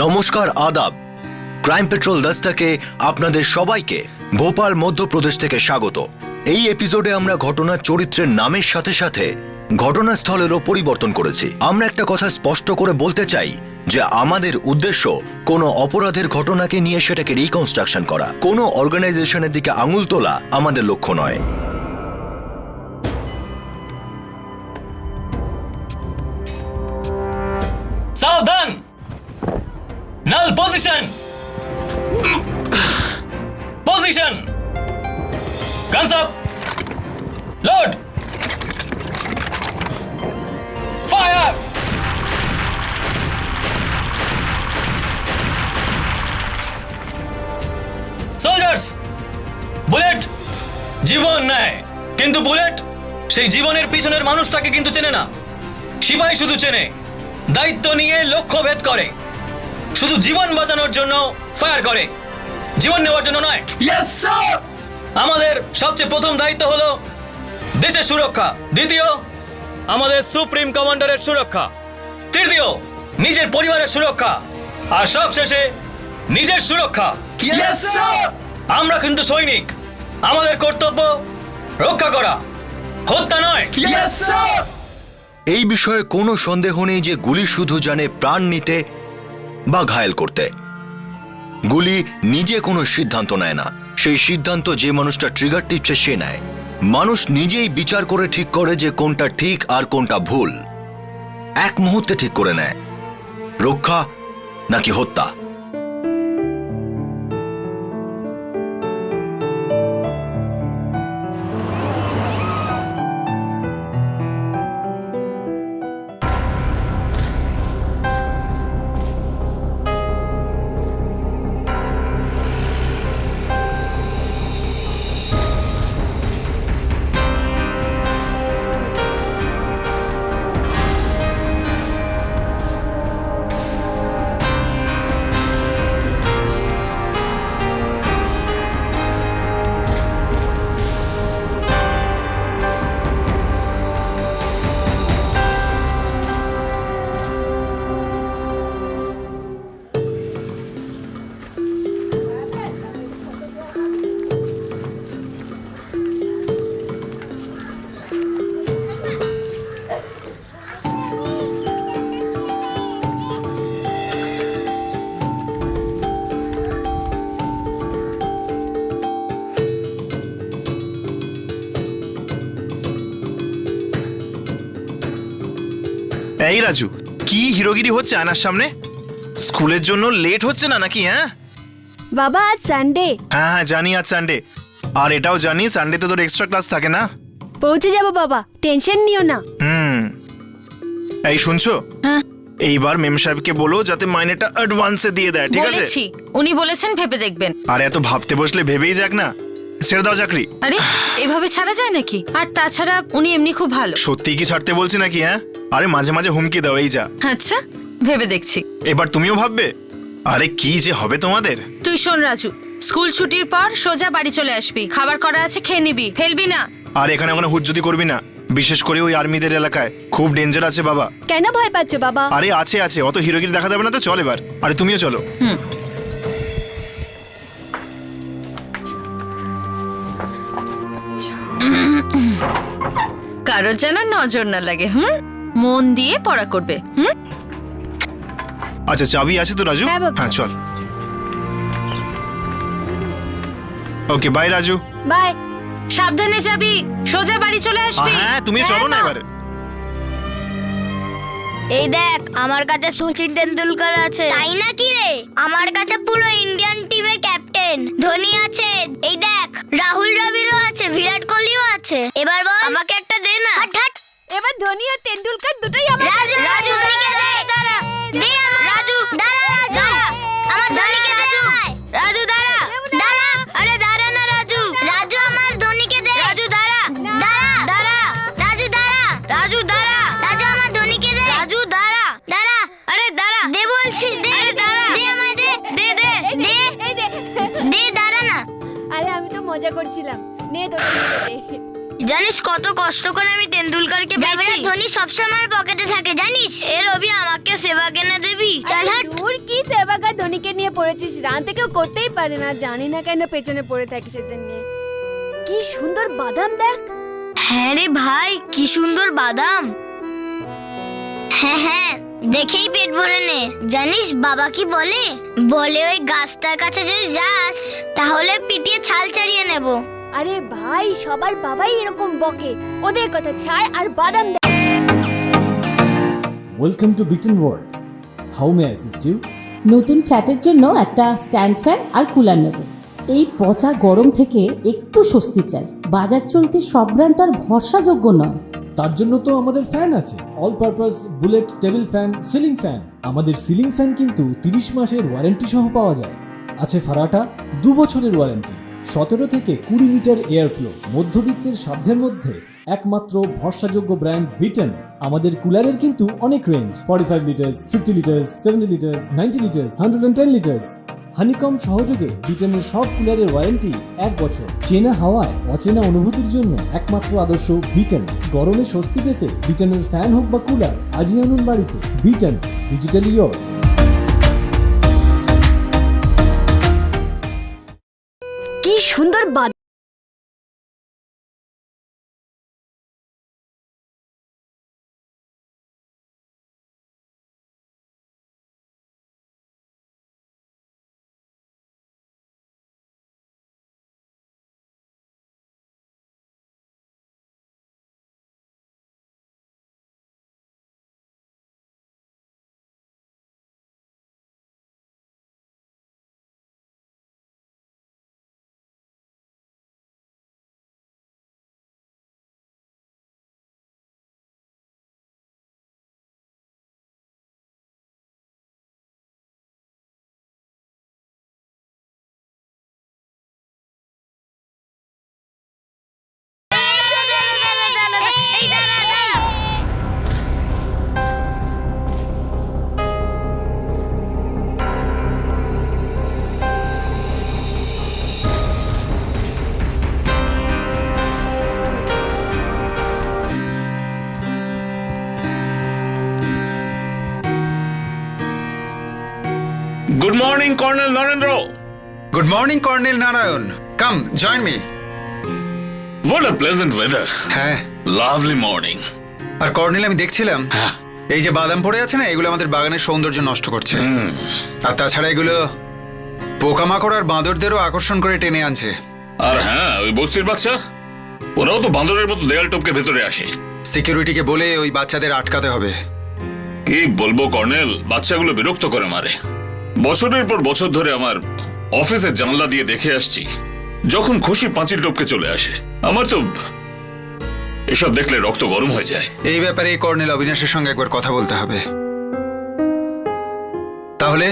নমস্কার, আদাব। Crime petrol দস্তাকে আপনাদের সবাইকে ভোপাল মধ্যপ্রদেশ থেকে স্বাগত। এই এপিসোডে আমরা ঘটনার চরিত্রের নামের সাথে সাথে ঘটনাস্থলেরও পরিবর্তন করেছি। আমরা একটা কথা স্পষ্ট করে বলতে চাই যে আমাদের উদ্দেশ্য কোনো অপরাধের ঘটনাকে নিয়ে সেটাকে রিকনস্ট্রাকশন করা, কোনো অর্গানাইজেশনের দিকে আঙুল তোলা আমাদের লক্ষ্য নয়। সাবধান! Null position! Position! Guns up! Load! Fire! Soldiers! Bullet জীবন নেয়, কিন্তু বুলেট সেই জীবনের পিছনের মানুষটাকে কিন্তু চেনে না। সিপাহী শুধু চেনে, দায়িত্ব নিয়ে লক্ষ্য ভেদ করে, শুধু জীবন বাঁচানোর জন্য ফায়ার করে, জীবন নেওয়ার জন্য নয়। Yes, sir! আমাদের সবচেয়ে প্রথম দায়িত্ব হলো দেশের সুরক্ষা, দ্বিতীয় আমাদের সুপ্রিম কমান্ডারের সুরক্ষা, তৃতীয় নিজের পরিবারের সুরক্ষা, আর সবশেষে নিজের সুরক্ষা। Yes, sir! আমরা কিন্তু সৈনিক, আমাদের কর্তব্য রক্ষা করা, হত্যা নয়। Yes, sir! এই বিষয়ে কোনো সন্দেহ নেই যে গুলি শুধু জানে প্রাণ নিতে বা ঘায়েল করতে। গুলি নিজে কোনো সিদ্ধান্ত নেয় না, সেই সিদ্ধান্ত যে মানুষটা ট্রিগার টিপছে সে নেয়। মানুষ নিজেই বিচার করে ঠিক করে যে কোনটা ঠিক আর কোনটা ভুল। এক মুহূর্তে ঠিক করে নেয় রক্ষা নাকি হত্যা। এই রাজু, কি হিরোগিরি হচ্ছে আয়নার সামনে? স্কুলের জন্য লেট হচ্ছে না নাকি? হ্যাঁ বাবা, আজ সানডে। হ্যাঁ হ্যাঁ জানি আজ সানডে, আর এটাও জানি সানডেতে তোর এক্সট্রা ক্লাস থাকে না। পৌঁছে যাব বাবা, টেনশন নিও না। এই শুনছো, এইবার মেম সাহেবকে বলো যাতে মাইনেটা অ্যাডভান্সে দিয়ে দেয়, ঠিক আছে? বলেছি, উনি বলেছেন ভেবে দেখবেন। আর এত ভাবতে বসলে ভেবেই যাক না, ছেড়ে দাও চাকরি। আরে এভাবে ছাড়া যায় নাকি? আর তাছাড়া উনি এমনি খুব ভালো। সত্যি কি ছাড়তে বলছি নাকি? হ্যাঁ, আরে মাঝে মাঝে হুমকি দাও, এই যা। আচ্ছা, ভেবে দেখছি। এবার তুমিও ভাববে। আরে কি যে হবে তোমাদের। তুই শোন রাজু, স্কুল ছুটির পর সোজা বাড়ি চলে আসবি, খাবার করা আছে খেয়ে নিবি, ফেলবি না। আর এখানে ওখানে হুজ্জুতি করবি না, বিশেষ করে ওই আর্মিদের এলাকায় খুব ডেঞ্জার আছে বাবা। কেন ভয় পাচ্ছ বাবা? আরে আছে আছে, অত হিরোগিরি দেখা যাবে না তো, চল এবার। আরে তুমিও চলো। কারোর যেন নজর না লাগে। মন দিয়ে পড়া করবে। আচ্ছা, চাবি আছে তো রাজু? হ্যাঁ, বাবা। হ্যাঁ চল। Okay bye Raju. বাই। সাবধানে যাবি, সোজা বাড়ি চলে আসবি। হ্যাঁ তুমিও চলো না এবার। এই দেখ, আমার কাছে সচিন তেন্ডুলকর আছে। তাই নাকি রে? আমার কাছে পুরো ইন্ডিয়ান টিমের ক্যাপ্টেন ধোনি আছে। এই দেখ, রাহুল দ্রাবিড়ও আছে, বিরাট কোহলিও আছে। এবার বল, আমাকে একটা দে না। হাট হাট। এবার ধোনি আর তেন্ডুলকর দুটোই আমার। রাজু, রাজু ধোনিকে দে। দে আমার। রাজু, দাঁড়া রাজু। আমার ধোনিকে দে। রাজু দাঁড়া। দাঁড়া। আরে দাঁড়া না রাজু। রাজু আমার ধোনিকে দে। রাজু দাঁড়া। দাঁড়া। দাঁড়া। রাজু দাঁড়া। রাজু দাঁড়া। রাজু আমার ধোনিকে দে। রাজু দাঁড়া। দাঁড়া। আরে দাঁড়া। দে বলছি, দে। দাঁড়া। দে আমায় দে। দে দে। দে। দে দাঁড়া না। আরে আমি তো মজা করছিলাম। নে তোকে দিয়ে দে। জানিস কত কষ্ট করে আমি তেন্ডুলকারকে পেয়েছি। ধোনি সবসময় পকেটে থাকে জানিস। এ রবি আমাকে সেবা কেনে দিবি? চল হাট। দূর কি সেবাকা ধোনিকে নিয়ে পড়েছিস, রান তো কেউ করতেই পারে না, জানি না কেন পেছনে পড়ে থাকিস এদের নিয়ে। কি সুন্দর বাদাম দেখ। হ্যাঁ রে ভাই, কি সুন্দর বাদাম। হ্যাঁ হ্যাঁ, দেখেই পেট ভরে নে। জানিস বাবা কি বলে? বলে ওই গাছটার কাছে যদি যাস তাহলে পিটিয়ে ছাল ছাড়িয়ে নেব। আরে ভাই, সবার বাবাই এরকম বকে, ওদের কথা ছাড় আর বাদাম দেখ। Welcome to Beaton world. How may assist you? নতুন ফ্ল্যাটের জন্য একটা স্ট্যান্ড ফ্যান আর কুলার নেব। এই পচা গরম থেকে একটু স্বস্তি চাই। বাজার চলতে সব ব্র্যান্ড তো আর ভরসাযোগ্য নয়। তার জন্য তো আমাদের ফ্যান আছে, all purpose bullet table fan, ceiling fan. আমাদের সিলিং ফ্যান কিন্তু 30 মাসের ওয়ারেন্টি সহ পাওয়া যায়। আছে ফারাটা 2 বছরের ওয়ারেন্টি, 17 থেকে 20 মিটার এয়ার ফ্লো, মধ্যবিত্তের সাধ্যের মধ্যে একমাত্র ভরসাযোগ্য ব্র্যান্ড বিটন। আমাদের কুলারের কিন্তু অনেক range, 45 litres, 50 litres, 70 litres, 90 litres, 110 litres. Honeycomb সহযোগে বিটনের সব কুলারের ওয়ারেন্টি 1 বছর। চেনা হাওয়ায় অচেনা অনুভূতির জন্য একমাত্র আদর্শ বিটন। গরমে স্বস্তি পেতে বিটনের ফ্যান হোক বা কুলার, আজই আনুন বাড়িতে। Vuitton, digitally yours। কি সুন্দর বাদাম। Good morning, Colonel Narendra. Good morning, Colonel Narayan. Come, join me. What a pleasant weather. হ্যাঁ, Lovely morning. আর কর্নেল আমি দেখছিলাম হ্যাঁ। এই যে বাদাম পড়ে আছে না, এগুলো আমাদের বাগানের সৌন্দর্য নষ্ট করছে। আর তাছাড়া এগুলো পোকামাকড় আর বাঁদরদেরও আকর্ষণ করে টেনে আনছে। আর হ্যাঁ, ওই বস্তির বাচ্চা ওরাও তো বান্দরের মতো দেয়াল টপকে ভেতরে আসে। সিকিউরিটিকে বলে ওই বাচ্চাদের আটকাতে হবে। কি বলবো কর্নেল, বাচ্চাগুলো বিরক্ত করে মারে। বছরের পর বছর ধরে আমার অফিসের জানলা দিয়ে দেখে আসছি, যখন খুশি পাঁচিল টপকে চলে আসে। আমার তো এসব দেখলে রক্ত গরম হয়ে যায়। এই ব্যাপারে কর্নেল অবিনাশের সঙ্গে একবার কথা বলতে হবে। তাহলে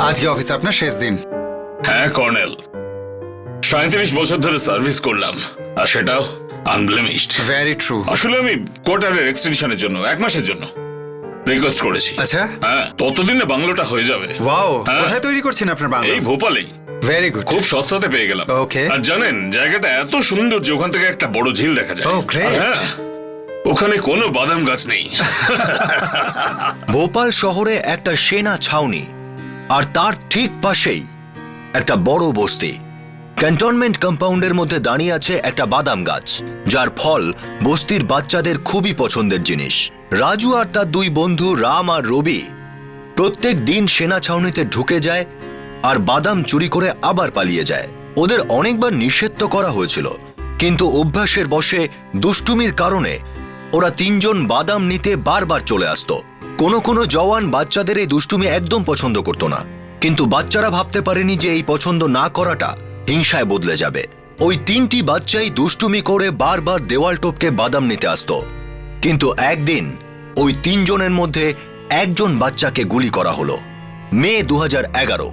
আজকে অফিস আপনার শেষ দিন। হ্যাঁ কর্নেল, 37 বছর ধরে সার্ভিস করলাম, আর সেটাও আনব্লেমিশড। Very true. আসলে আমি কোয়ার্টারের এক্সটেনশনের জন্য 1 মাসের জন্য রিকোয়েস্ট করেছি। আচ্ছা, হ্যাঁ, ততদিনে বাংলোটা হয়ে যাবে। ওয়াও, হ্যাঁ। কোথায় তৈরি করছেন আপনার বাংলো? এই ভোপালেই। Very good. খুব সস্তাতে পেয়ে গেলাম। Okay. আর জানেন, জায়গাটা এত সুন্দর যে ওখান থেকে একটা বড় ঝিল দেখা যায়। Oh, great. হ্যাঁ, ওখানে কোনো বাদাম গাছ নেই। ভোপাল শহরে একটা সেনা ছাউনি, আর তার ঠিক পাশেই একটা বড় বস্তি। ক্যান্টনমেন্ট কম্পাউন্ডের মধ্যে দাঁড়িয়ে আছে একটা বাদাম গাছ, যার ফল বস্তির বাচ্চাদের খুবই পছন্দের জিনিস। রাজু আর তার 2 বন্ধু রাম আর রবি প্রত্যেক দিন সেনা ছাউনিতে ঢুকে যায় আর বাদাম চুরি করে আবার পালিয়ে যায়। ওদের অনেকবার নিষেধ তো করা হয়েছিল, কিন্তু অভ্যাসের বশে দুষ্টুমির কারণে ওরা 3 জন বাদাম নিতে বারবার চলে আসতো। কোনো কোনো জওয়ান বাচ্চাদের এই দুষ্টুমি একদম পছন্দ করতো না, কিন্তু বাচ্চারা ভাবতে পারেনি যে এই পছন্দ না করাটা হিংসায় বদলে যাবে। ওই 3টি বাচ্চাই দুষ্টুমি করে বারবার দেওয়াল টপকে বাদাম নিতে আসতো। কিন্তু একদিন ওই 3 জনের মধ্যে একজন বাচ্চাকে গুলি করা হলো। মে 2011।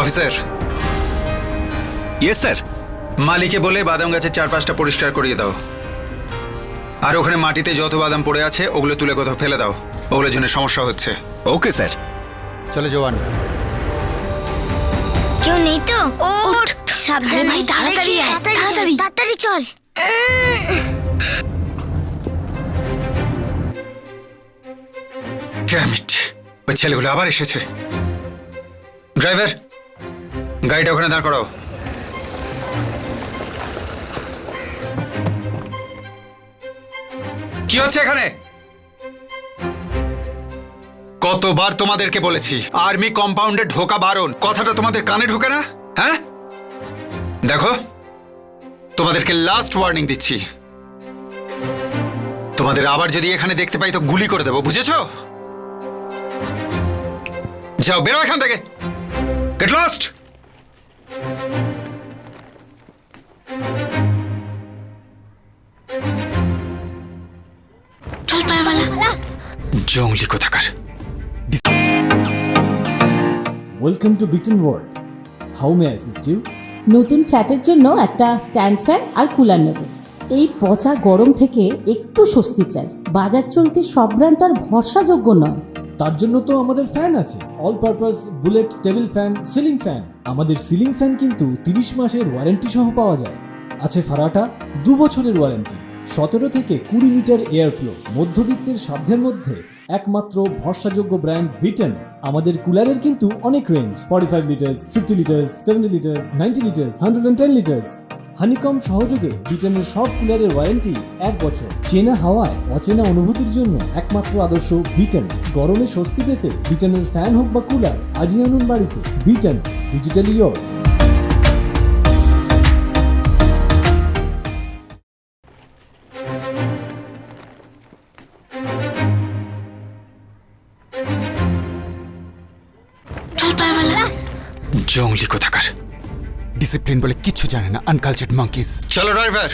Officer, yes sir. মালিকে বলে বাদাম গাছের চারপাশটা পরিষ্কার করিয়ে দাও। আর ওখানে মাটিতে যত বাদাম পড়ে আছে ওগুলো তুলে কোথাও ফেলে দাও, ওগুলোর জন্য সমস্যা হচ্ছে। Okay sir. চলে জওয়ান। কেউ নেই তো? ওঠ, সাবধানে। ভাই, তাড়াতাড়ি আয়, তাড়াতাড়ি। তাড়াতাড়ি চল। Damn it! ওই ছেলেগুলো আবার এসেছে। ড্রাইভার, গাড়িটা ওখানে দাঁড় করাও। কি হচ্ছে এখানে? কতবার তোমাদেরকে বলেছি আর্মি কম্পাউন্ডে ঢোকা বারণ, কথাটা তোমাদের কানে ঢোকে না? হ্যাঁ, দেখো তোমাদেরকে লাস্ট ওয়ার্নিং দিচ্ছি, তোমাদের আবার যদি এখানে দেখতে পাই তো গুলি করে দেবো, বুঝেছো? যাও, বেরো এখান থেকে। Get lost. চল পায়ওয়ালা। জঙ্গলি কোথাকার। Welcome to Beaton world. How may I assist you? নতুন ফ্ল্যাটের জন্য একটা স্ট্যান্ড ফ্যান আর কুলার নেব। এই পচা গরম থেকে একটু স্বস্তি চাই। বাজার চলতে সব ব্র্যান্ড আর ভরসাযোগ্য নয়। তার জন্য তো আমাদের ফ্যান আছে, all purpose bullet table fan, ceiling fan. আমাদের সিলিং ফ্যান কিন্তু 30 মাসের ওয়ারেন্টি সহ পাওয়া যায়। আছে ফারাটা 2 বছরের ওয়ারেন্টি, 17 থেকে 20 মিটার এয়ার ফ্লো। মধ্যবিত্তের সাধ্যের মধ্যে একমাত্র ভরসাযোগ্য ব্র্যান্ড বিটন। আমাদের কুলারের কিন্তু অনেক range, 45 litres, 50 litres, 70 litres, 90 litres, 110 litres. Honeycomb সহযোগে বিটনের সব কুলারের ওয়ারেন্টি 1 বছর। চেনা হাওয়ায় অচেনা অনুভূতির জন্য একমাত্র আদর্শ বিটন। গরমে স্বস্তি পেতে বিটনের ফ্যান হোক বা কুলার, আজই আনুন বাড়িতে। Vuitton, digitally years. চল পায়ওয়ালা। জঙ্গলি কোথাকার, ডিসিপ্লিন বলে কিচ্ছু জানে না, আনকালচার্ড মাঙ্কিস। চলো driver.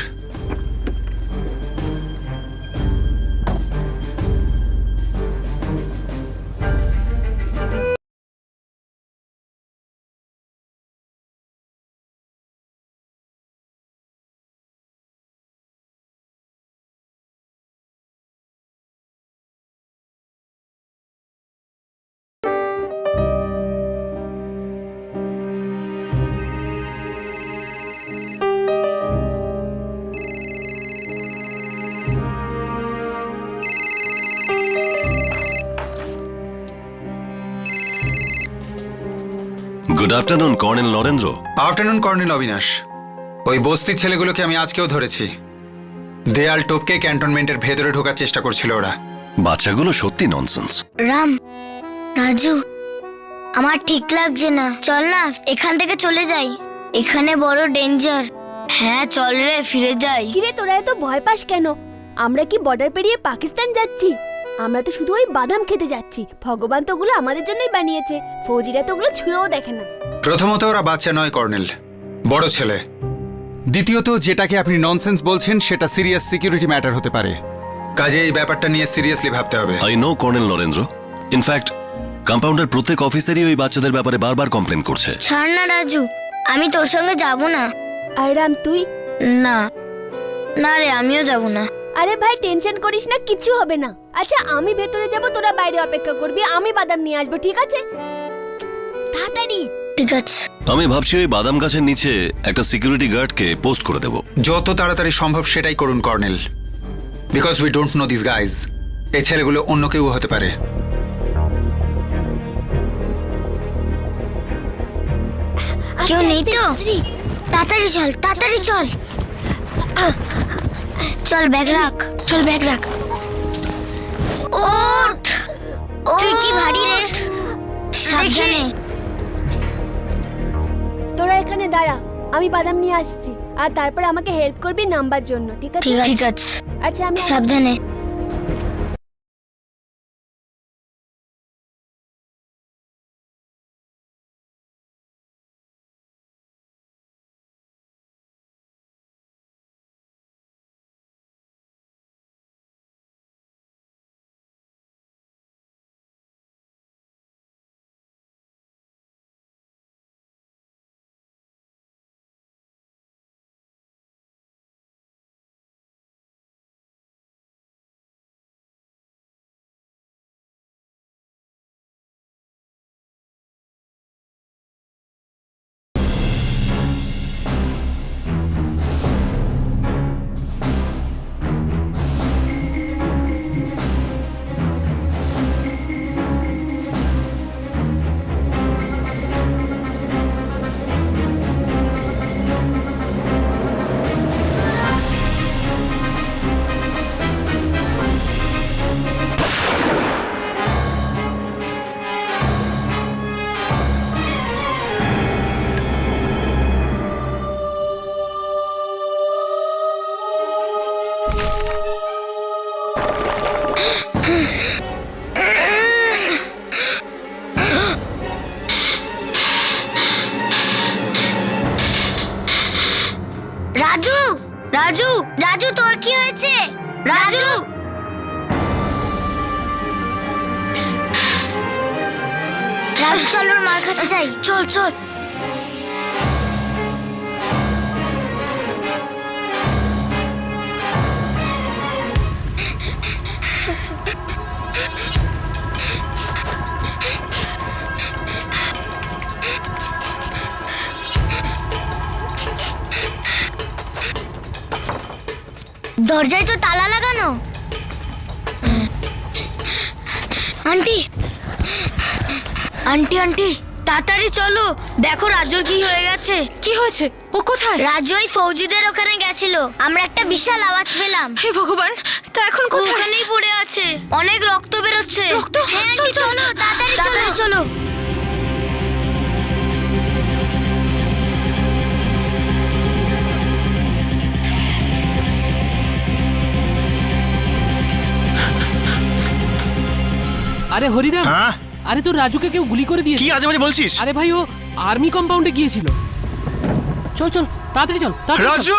Good afternoon colonel Narendra. Afternoon colonel Abinash. ওই বস্তির ছেলেগুলোকে আমি আজকেও ধরেছি। দেয়াল টপকে ক্যান্টনমেন্টের ভেতরে ঢোকার চেষ্টা করছিল ওরা। বাচ্চাগুলো সত্যি ননসেন্স। রাম, রাজু, আমার ঠিক লাগছে না, চল না এখান থেকে চলে যাই, এখানে বড় ডেঞ্জার। হ্যাঁ চল রে, ফিরে যাই। কিরে তোরা এত ভয় পাস কেন? আমরা কি বর্ডার পেরিয়ে পাকিস্তান যাচ্ছি? আমরা তো শুধু ওই বাদাম খেতে যাচ্ছি। ভগবান তো ওগুলো আমাদের জন্যই বানিয়েছে, ফৌজিরা তো ওগুলো ছুঁয়েও দেখে না। প্রথমত ওরা বাচ্চা নয় কর্নেল, বড় ছেলে। দ্বিতীয়ত যেটাকে আপনি ননসেন্স বলছেন সেটা সিরিয়াস সিকিউরিটি ম্যাটার হতে পারে, কাজে এই ব্যাপারটা নিয়ে সিরিয়াসলি ভাবতে হবে। I know colonel Narendra. In fact compounder প্রত্যেক অফিসারই ওই বাচ্চাদের ব্যাপারে বারবার কমপ্লেন করছে। ছাড় না রাজু, আমি তোর সঙ্গে যাব না। আর রাম তুই? না না রে, আমিও যাব না। আরে ভাই টেনশন করিস না, কিচ্ছু হবে না। আচ্ছা আমি ভেতরে যাব, তোরা বাইরে অপেক্ষা করবি, আমি বাদাম নিয়ে আসবো, ঠিক আছে? তাড়াতাড়ি। ঠিক আছে। আমি ভাবছি ওই বাদাম গাছের নিচে একটা সিকিউরিটি গার্ডকে পোস্ট করে দেব। যত তাড়াতাড়ি সম্ভব সেটাই করুন colonel, because we don't know this guys. এই ছেলেগুলো অন্য কেউ হতে পারে। কেউ নেই তো? তাড়াতাড়ি চল, তাড়াতাড়ি চল। চল ব্যাগ রাখ, চল ব্যাগ রাখ। ওঠ। তুই কি ভারী রে, সাবধানে। তোরা এখানে দাঁড়া, আমি বাদাম নিয়ে আসছি, আর তারপর আমাকে হেল্প করবি নাম্বার জন্য, ঠিক আছে? ঠিক আছে, আচ্ছা আমি সাবধানে। রাজু রাজু রাজু তোর কি হয়েছে? রাজু রাজু চল ওর মার কাছে যাই, চল চল। দরজায় তো তালা লাগানো। আন্টি আন্টি আন্টি তাড়াতাড়ি চলো, দেখো রাজুর কি হয়ে গেছে। কি হয়েছে? ও কোথায়? রাজু ওই ফৌজিদের ওখানে গেছিল, আমরা একটা বিশাল আওয়াজ পেলাম। হে ভগবান, তা এখন ও কোথায়? ওখানেই পড়ে আছে, অনেক রক্ত বেরোচ্ছে। রক্ত? হ্যাঁ চল, আন্টি, চল। চলো তাড়াতাড়ি চলো। আরে হরিরাম, হ্যাঁ আরে তোর রাজুকে কেউ গুলি করে দিয়েছে। কি আজে বাজে বলছিস? আরে ভাই, ও আর্মি কম্পাউন্ডে গিয়েছিল। চল চল তাড়াতাড়ি চল, তাড়াতাড়ি চল। রাজু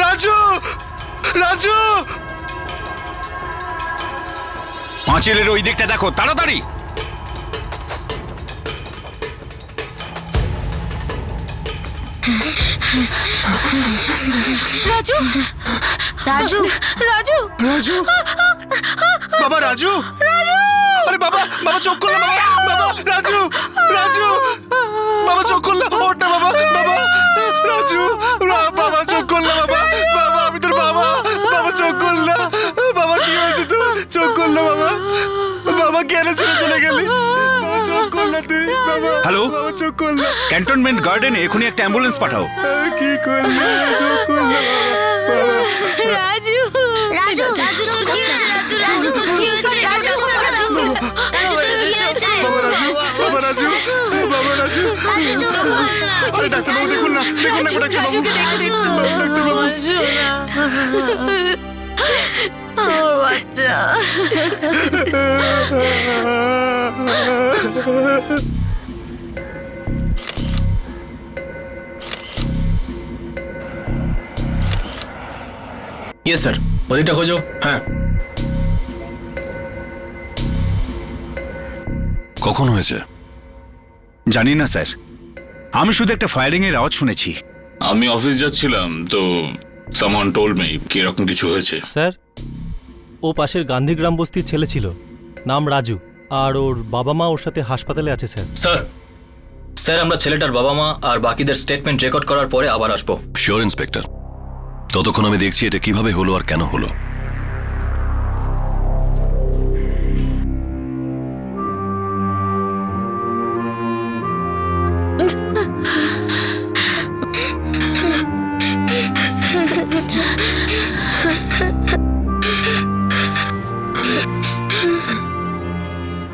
রাজু রাজু পাঁচিলের ওই দিকটা দেখো, তাড়াতাড়ি। রাজু রাজু রাজু রাজু বাবা, রাজু আরে বাবা, বাবা চোখ করলো, বাবা বাবা, রাজু রাজু বাবা চোখ করলো, ওঠ না বাবা, বাবা রাজু বাবা চোখ করলো, বাবা বাবা আমি তোর বাবা, বাবা চোখ করলো, বাবা কি হয়েছে তোর? চোখ করলো বাবা, বাবা কেন ছেড়ে চলে গেলি? বাবা চোখ করলো তুই, বাবা। হ্যালো, বাবা চোখ করলো। ক্যান্টনমেন্ট গার্ডেনে এখনই একটা অ্যাম্বুলেন্স পাঠাও। কি করলি? চোখ করলো বাবা। রাজু রাজু রাজু তোর কি হয়েছে? রাজু রাজু তোর কি হয়েছে? রাজু রাজু রাজু তোর কি হয়েছে? বাবা রাজু, বাবা রাজু, বাবা রাজু। রাজু চোখ খোল না। আরে ডাক্তারবাবু দেখুন না, দেখুন না ডাক্তারবাবু। ডাক্তারবাবু। আমার বাচ্চা। ইয়েস স্যার, ওদিকটা খোঁজো। হ্যাঁ। কখন হয়েছে? জানি না স্যার, আমি শুধু একটা ফায়ারিং এর আওয়াজ শুনেছি। আমি অফিস যাচ্ছিলাম তো সামওয়ান টোল্ড মি কি এরকম কিছু হয়েছে। স্যার, ও পাশের গান্ধীগ্রাম বস্তির ছেলে ছিল, নাম রাজু, আর ওর বাবা মা ওর সাথে হাসপাতালে আছে স্যার। স্যার স্যার আমরা ছেলেটার বাবা মা আর বাকিদের স্টেটমেন্ট রেকর্ড করার পরে আবার আসবো। শিওর ইন্সপেক্টর, ততক্ষণ আমি দেখছি এটা কিভাবে হলো আর কেন হলো।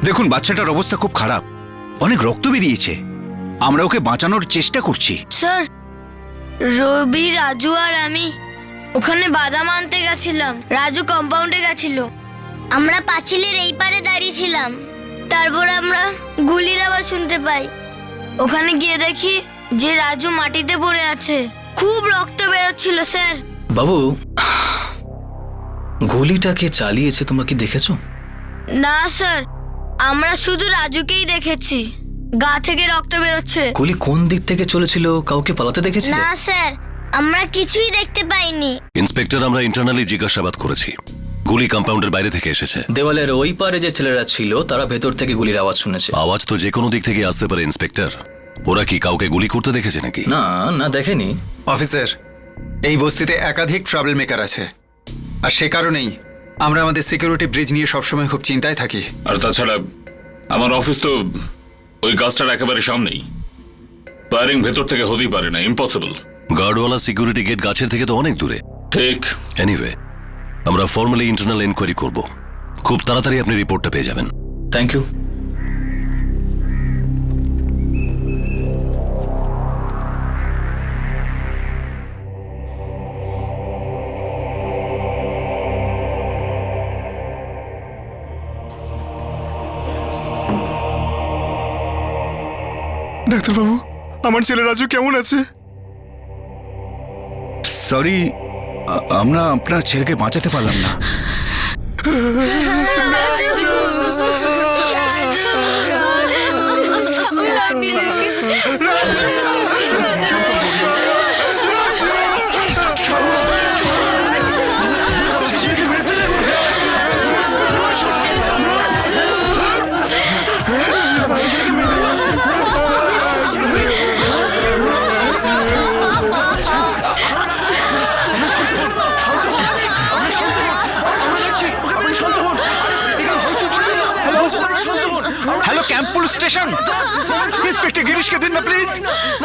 দেখুন, বাচ্চাটার অবস্থা খুব খারাপ, অনেক রক্ত বেরিয়েছে। আমরা ওকে বাঁচানোর চেষ্টা করছি। স্যার, রবি রাজু আর আমি ওখানে বাদাম আনতে গেছিলাম, রাজু কম্পাউন্ডে গেছিল। আমরা পাঁচিলের এই পারে দাঁড়িয়েছিলাম, তারপর আমরা গুলির আওয়াজ শুনতে পাই। ওখানে গিয়ে দেখি যে রাজু মাটিতে পড়ে আছে, খুব রক্ত বেরোচ্ছিল স্যার। বাবু, গুলিটাকে চালিয়েছে তোমরা কি দেখেছো? না স্যার, আমরা শুধু রাজুকেই দেখেছি, গা থেকে রক্ত বেরোচ্ছে। গুলি কোন দিক থেকে চলেছিল? কাউকে পালাতে দেখেছিলে? না স্যার, আমরা কিছুই দেখতে পাইনি। ইন্সপেক্টর, আমরা ইন্টারনালি জিজ্ঞাসাবাদ করেছি, গুলি কম্পাউন্ডের বাইরে থেকে এসেছে। দেওয়ালের ওই পারে যে ছেলেরা ছিল তারা ভেতর থেকে গুলির আওয়াজ শুনেছে। আওয়াজ তো যে কোনো দিক থেকে আসতে পারে ইন্সপেক্টর। ওরা কি কাউকে গুলি করতে দেখেছে নাকি? না না, দেখেনি। অফিসার, এই বস্তিতে একাধিক ট্রাবল মেকার আছে, আর সে কারণেই আমরা আমাদের সিকিউরিটি ব্রিজ নিয়ে সবসময় খুব চিন্তায় থাকি। আর তাছাড়া আমার অফিস তো ওই গাছটার একেবারে সামনেই, ফায়ারিং ভেতর থেকে হতেই পারে না, ইম্পসিবল। গার্ডওয়ালা সিকিউরিটি গেট গাছের থেকে তো অনেক দূরে। ঠিক। এনিওয়ে, আমরা ফর্মালি ইন্টারনাল এনকোয়ারি করব, খুব তাড়াতাড়ি আপনি রিপোর্টটা পেয়ে যাবেন। Thank you. ডাক্তারবাবু, আমার ছেলে রাজু কেমন আছে? সরি, আমরা আপনার ছেলেকে বাঁচাতে পারলাম না। Hello, camp police station. Inspector গিরিশকে দিন না please.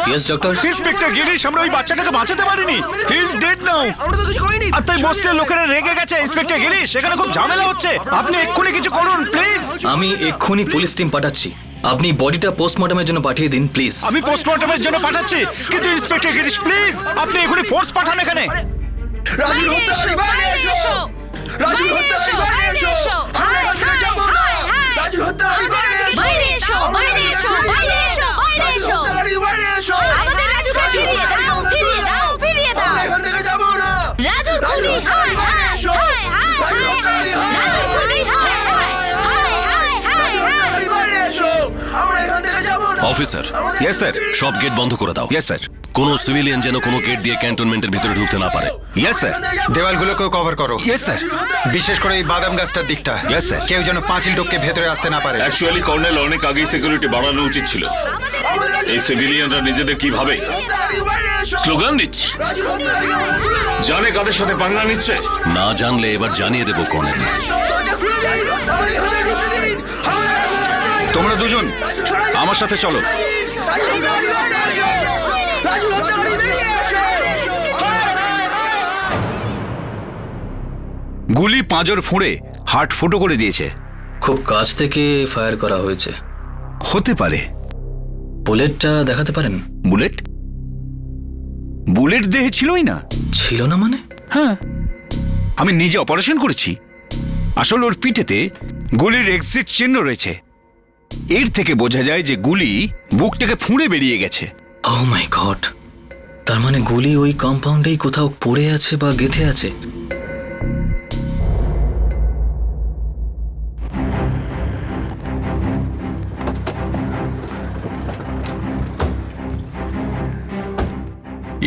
Yes doctor. Inspector Girish, আমরা ওই বাচ্চাটাকে বাঁচাতে পারিনি। He is dead now. আমরা তো কিছু করিনি। আর তাই বস্তির লোকেরা রেগে গেছে। ইন্সপেক্টর গিরিশ, এখানে খুব ঝামেলা হচ্ছে। আপনি এক্ষুনি কিছু করুন প্লিজ। আমি এক্ষুনি পুলিশ টিম পাঠাচ্ছি। আপনি বডিটা পোস্টমর্টমের জন্য পাঠিয়ে দিন প্লিজ। আমি পোস্টমর্টমের জন্য পাঠাচ্ছি, কিন্তু ইন্সপেক্টর গিরিশ প্লিজ আপনি এক্ষুনি ফোর্স পাঠান এখানে। রাজুর হত্যা বাইরে এসো। রাজুর হত্যা বাইরে এসো। আমরা এখান থেকে যাব না। রাজুর হত্যা বাইরে এসো। বাইরে এসো, বাইরে এসো, বাইরে এসো, বাইরে এসো। বাইরে এসো। আমাদের রাজুকে ফিরিয়ে দাও, ফিরিয়ে দাও, ফিরিয়ে দাও। আমরা এখান থেকে যাব না। রাজুর খুনি, হায় বাইরে এসো। রাজুর হত্যা রাজুর খুনি, হায় হায় হায় বাইরে এসো। আমরা এখান থেকে যাব না। Officer, yes sir. সব গেট বন্ধ করে দাও। Yes sir. কোনো সিভিলিয়ান যেন কোনো গেট দিয়ে ক্যান্টনমেন্টের ভিতরে ঢুকতে না পারে। Yes sir. দেওয়ালগুলোকেও কভার করো। Yes sir. বিশেষ করে এই বাদাম গাছটার দিকটা। Yes sir. কেউ যেন পাঁচিল টপকে ভেতরে আসতে না পারে। অ্যাকচুয়ালি কর্নেল, অনেক আগেই সিকিউরিটি বাড়ানো উচিত ছিল। এই সিভিলিয়ানরা নিজেদের কি ভাবে স্লোগান দিচ্ছে, জানে কাদের সাথে পাঙ্গা নিচ্ছে। না জানলে এবার জানিয়ে দেবো কর্নেল। তোমরা দুজন আমার সাথে চলো। গুলি পাঁজর ফুঁড়ে হার্ট ফুটো করে দিয়েছে। খুব কাছ থেকে ফায়ার করা হয়েছে। হতে পারে। বুলেটটা দেখাতে পারেন? বুলেট? বুলেট দেহে ছিলই না। ছিল না মানে? হ্যাঁ, আমি নিজে অপারেশন করেছি। আসলে ওর পিঠেতে গুলির এক্সিট চিহ্ন রয়েছে। এর থেকে বোঝা যায় যে গুলি বুক থেকে ফুঁড়ে বেরিয়ে গেছে। ও মাই গড, তার মানে গুলি ওই কম্পাউন্ডেই কোথাও পড়ে আছে বা গেঁথে আছে।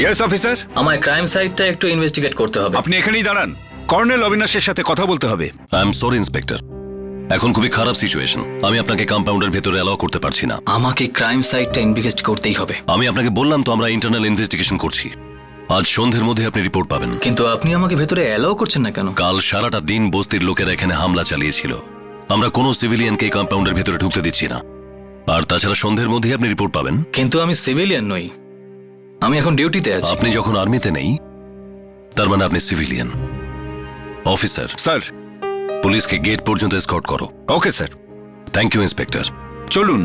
Yes officer. আমায় ক্রাইম সাইটটা একটু ইনভেস্টিগেট করতে হবে। আপনি এখানেই দাঁড়ান, কর্নেল অবিনাশের সাথে কথা বলতে হবে। আই এম সরি ইন্সপেক্টর, এখন খুবই খারাপ সিচুয়েশন। আমি আপনাকে কম্পাউন্ডের ভেতরে অ্যালাউ করতে পারছি না। আমাকে ক্রাইম সাইটটা ইনভেস্টিগেট করতেই হবে। আমি আপনাকে বললাম তো, আমরা ইন্টারনাল ইনভেস্টিগেশন করছি। আজ সন্ধ্যের মধ্যে আপনি রিপোর্ট পাবেন। কিন্তু আপনি আমাকে ভেতরে অ্যালাউ করছেন না কেন? কাল সারাটা দিন বস্তির লোকেরা এখানে হামলা চালিয়েছিল। আমরা কোনো সিভিলিয়ানকে কম্পাউন্ডের ভেতরে ঢুকতে দিচ্ছি না। আর তাছাড়া সন্ধ্যের মধ্যে আপনি রিপোর্ট পাবেন। কিন্তু আমি সিভিলিয়ান নই, আমি এখন ডিউটিতে আছি। আপনি যখন আর্মিতে নেই, তার মানে আপনি সিভিলিয়ান। অফিসার স্যার, পুলিশকে গেট পর্যন্ত এসকর্ট করো। Okay sir. Thank you inspector. চলুন।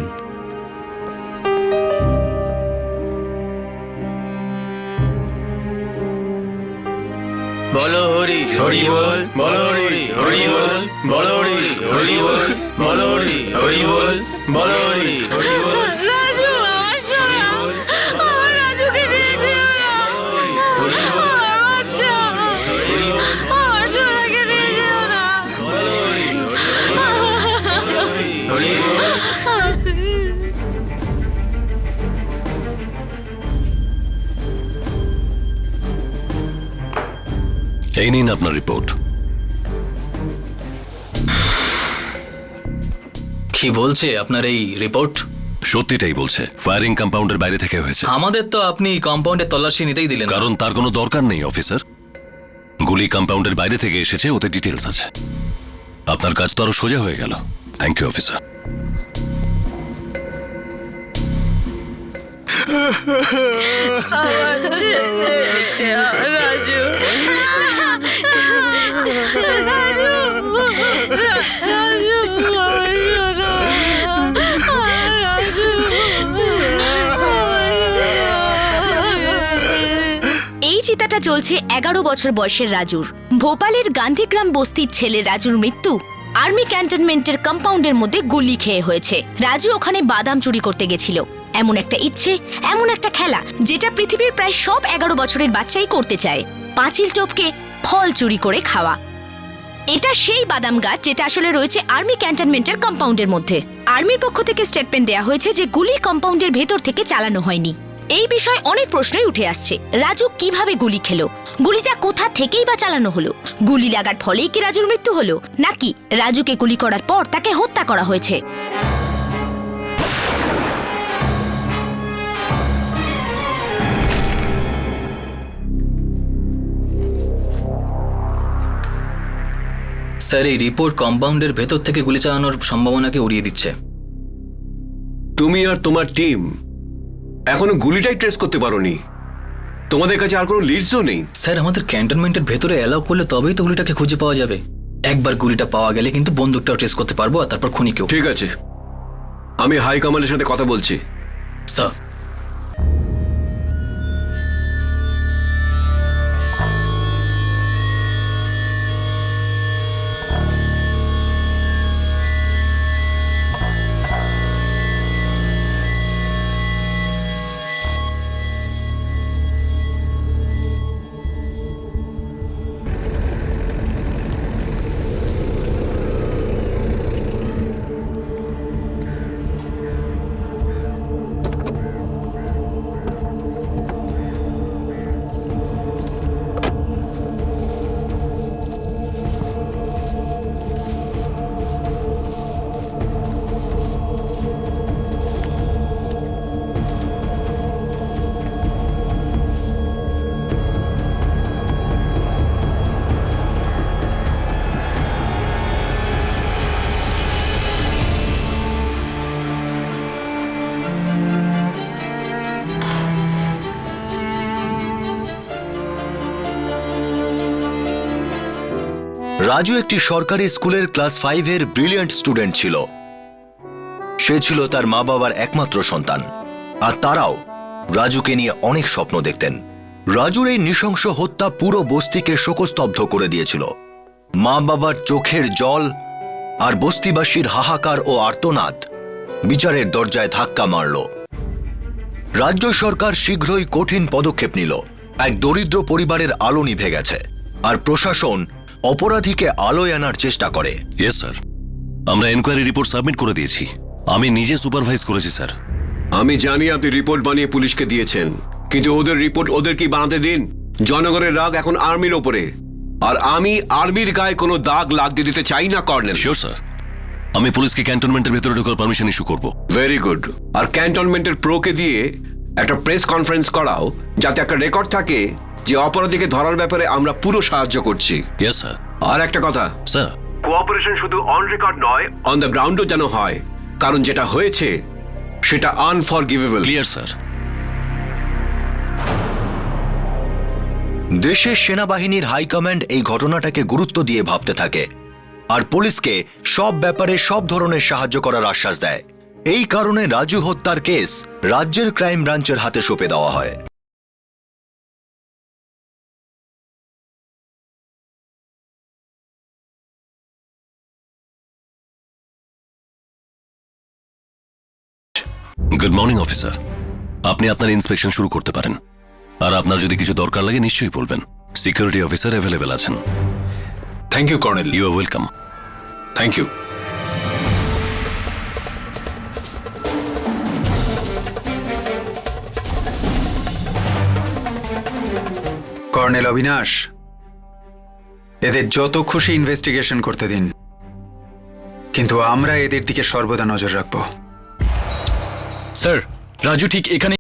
বলো হরি হরি বল, বলো হরি হরি বল, বলো হরি হরি বল, বলো হরি হরি বল, বলো হরি হরি বল। রাজু, আমার সোনা, আমার রাজুকে নিয়ে যেও না। আমার বাচ্চা, আমার সোনাকে নিয়ে যেও না। এই নিন আপনার রিপোর্ট। কি বলছে আপনার এই রিপোর্ট? সত্যিটাই বলছে। ফায়ারিং কম্পাউন্ডের বাইরে থেকে হয়েছে। আমাদের তো আপনি কম্পাউন্ডে তল্লাশি নিতেই দিলেন না। কারণ তার কোনো দরকার নেই অফিসার। গুলি কম্পাউন্ডের বাইরে থেকে এসেছে, ওতে ডিটেলস আছে। আপনার কাজ তো আরো সোজা হয়ে গেল। Thank you officer. আমার ছেলে রাজু, এই চিতাটা চলছে 11 বছর বয়সের রাজুর। ভোপালের গান্ধীগ্রাম বস্তির ছেলে রাজুর মৃত্যু আর্মি ক্যান্টনমেন্টের কম্পাউন্ডের মধ্যে গুলি খেয়ে হয়েছে। রাজু ওখানে বাদাম চুরি করতে গেছিল। এমন একটা ইচ্ছে, এমন একটা খেলা যেটা পৃথিবীর প্রায় সব 11 বছরের বাচ্চাই করতে চায়। পাঁচিল টপকে ফল চুরি করে খাওয়া। এটা সেই বাদাম গাছ যেটা আসলে রয়েছে আর্মি ক্যান্টনমেন্টের কম্পাউন্ডের মধ্যে। আর্মির পক্ষ থেকে স্টেটমেন্ট দেওয়া হয়েছে যে গুলি কম্পাউন্ডের ভেতর থেকে চালানো হয়নি। এই বিষয়ে অনেক প্রশ্নই উঠে আসছে। রাজু কিভাবে গুলি খেলো? গুলিটা কোথা থেকেই বা চালানো হলো? গুলি লাগার ফলেই কি রাজুর মৃত্যু হলো, নাকি রাজুকে গুলি করার পর তাকে হত্যা করা হয়েছে? স্যার, এই রিপোর্ট কম্পাউন্ডের ভেতর থেকে গুলি চালানোর সম্ভাবনাকে উড়িয়ে দিচ্ছে। তুমি আর তোমার টিম এখনো গুলিটাই ট্রেস করতে পারোনি। তোমাদের কাছে আর কোনো লিডসও নেই। স্যার, আমাদের ক্যান্টনমেন্টের ভেতরে অ্যালাউ করলে তবেই তো গুলিটাকে খুঁজে পাওয়া যাবে। একবার গুলিটা পাওয়া গেলে কিন্তু বন্দুকটাও ট্রেস করতে পারবো, আর তারপর খুনিকেও। ঠিক আছে, আমি হাই কমান্ডের সাথে কথা বলছি। স্যার, রাজু একটি সরকারি স্কুলের ক্লাস 5-এর ব্রিলিয়ান্ট স্টুডেন্ট ছিল। সে ছিল তার মা বাবার একমাত্র সন্তান, আর তারাও রাজুকে নিয়ে অনেক স্বপ্ন দেখতেন। রাজুর এই নৃশংস হত্যা পুরো বস্তিকে শোকস্তব্ধ করে দিয়েছিল। মা বাবার চোখের জল আর বস্তিবাসীর হাহাকার ও আর্তনাদ বিচারের দরজায় ধাক্কা মারল। রাজ্য সরকার শীঘ্রই কঠিন পদক্ষেপ নিল। এক দরিদ্র পরিবারের আলো নিভে গেছে, আর প্রশাসন অপরাধীকে আলোয় আনার চেষ্টা করে। ইয়েস স্যার, আমরা এনকোয়ারি রিপোর্ট সাবমিট করে দিয়েছি। আমি নিজে সুপারভাইজ করেছি স্যার। আমি জানি আপনি রিপোর্ট বানিয়ে পুলিশকে দিয়েছেন, কিন্তু ওদের রিপোর্ট ওদেরকেই বানাতে দিন। জনগণের রাগ এখন আর্মির ওপরে, আর আমি আর্মির গায়ে কোনো দাগ লাগতে দিতে চাই না কর্নেল। শিওর স্যার, আমি পুলিশকে ক্যান্টনমেন্টের ভেতরে ঢোকার পারমিশন ইস্যু করব। Very good. আর ক্যান্টনমেন্টের প্রোকে দিয়ে একটা প্রেস কনফারেন্স করাও, যাতে একটা রেকর্ড থাকে যে অপরাধীকে ধরার ব্যাপারে আমরা পুরো সাহায্য করছি। Yes sir. আর একটা কথা স্যার, কোঅপারেশন শুধু অন রেকর্ড নয়, অন দ্য গ্রাউন্ডও যেন হয়, কারণ যেটা হয়েছে সেটা আনফরগিভেবল। Clear sir. দেশের সেনাবাহিনীর হাইকমান্ড এই ঘটনাটাকে গুরুত্ব দিয়ে ভাবতে থাকে, আর পুলিশকে সব ব্যাপারে সব ধরনের সাহায্য করার আশ্বাস দেয়। এই কারণে রাজু হত্যার কেস রাজ্যের ক্রাইম ব্রাঞ্চের হাতে সঁপে দেওয়া হয়। Good morning officer. আপনি আপনার ইন্সপেকশন শুরু করতে পারেন, আর আপনার যদি কিছু দরকার লাগে নিশ্চয়ই বলবেন। সিকিউরিটি অফিসার অ্যাভেলেবেল আছেন। Thank you colonel. You are welcome. Thank you. Colonel Abinash, এদের যত খুশি ইনভেস্টিগেশন করতে দিন, কিন্তু আমরা এদের দিকে সর্বদা নজর রাখব। স্যার, রাজু ঠিক এখানে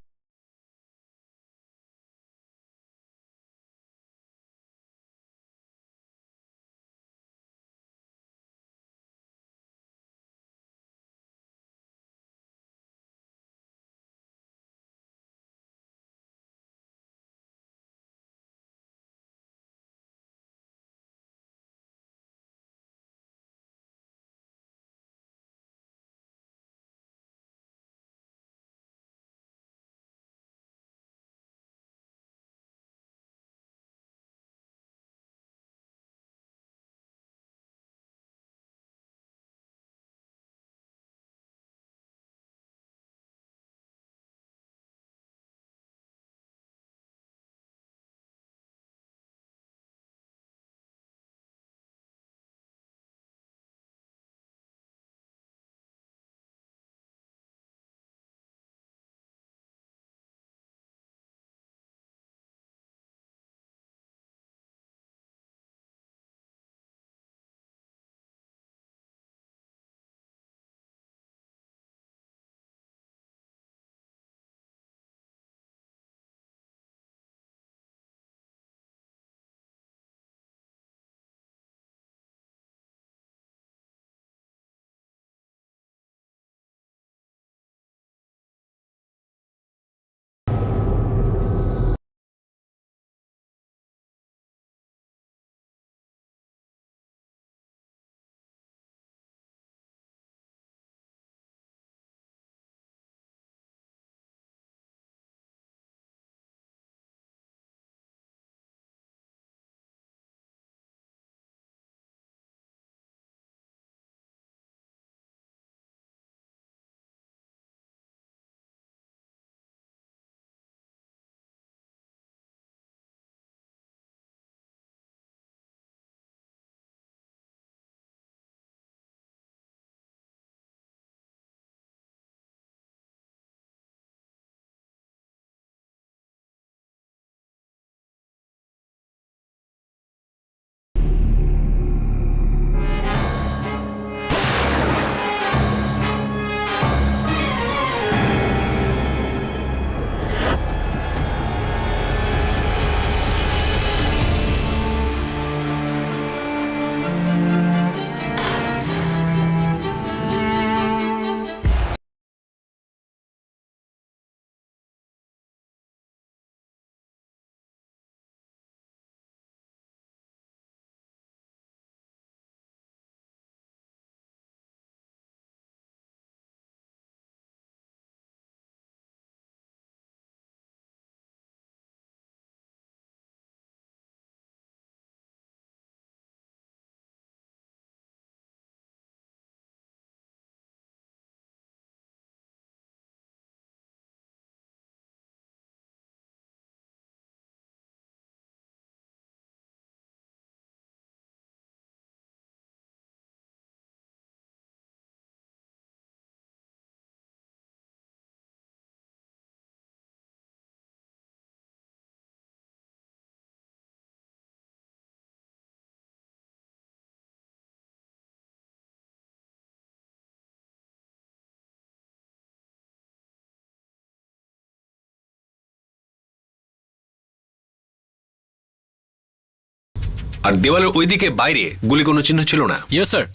আর দেওয়ালের ওইদিকে বাইরে গুলি কোনো চিহ্ন ছিল না। Yes sir.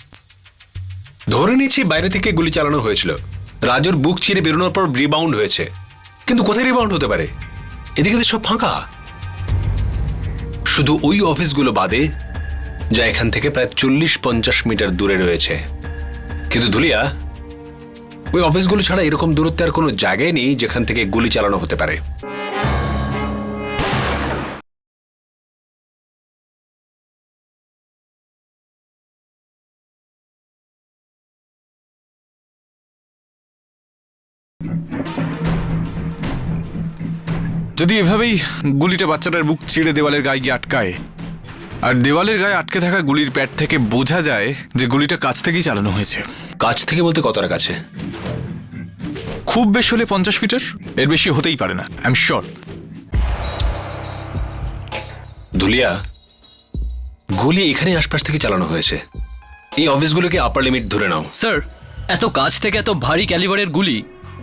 ধরে নিচ্ছি বাইরে থেকে গুলি চালানো হয়েছিল। রাজুর বুক চিরে বেরোনোর পর রিবাউন্ড হয়েছে, কিন্তু কোথায় রিবাউন্ড হতে পারে? এদিকে তো সব ফাঁকা, শুধু ওই অফিসগুলো বাদে যা এখান থেকে প্রায় 40-50 মিটার দূরে রয়েছে। কিন্তু ধুলিয়া, ওই অফিসগুলো ছাড়া এরকম দূরত্বে আর কোনো জায়গায় নেই যেখান থেকে গুলি চালানো হতে পারে। যদি এভাবেই গুলিটা বাচ্চাটার বুক চিড়ে দেওয়ালের গায়ে গিয়ে আটকায়, আর দেওয়ালের গায়ে আটকে থাকা গুলির প্যাড থেকে বোঝা যায় যে গুলিটা কাছ থেকেই চালানো হয়েছে। কাছ থেকে বলতে কতটা কাছে? খুব বেশি হলে 50 মিটার, এর বেশি হতেই পারে না, আই এম শিওর। ধুলিয়া, গুলি এখানে আশপাশ থেকে চালানো হয়েছে। এই অফিসগুলোকে আপার লিমিট ধরে নাও। স্যার, এত কাছ থেকে এত ভারী ক্যালিবারের গুলি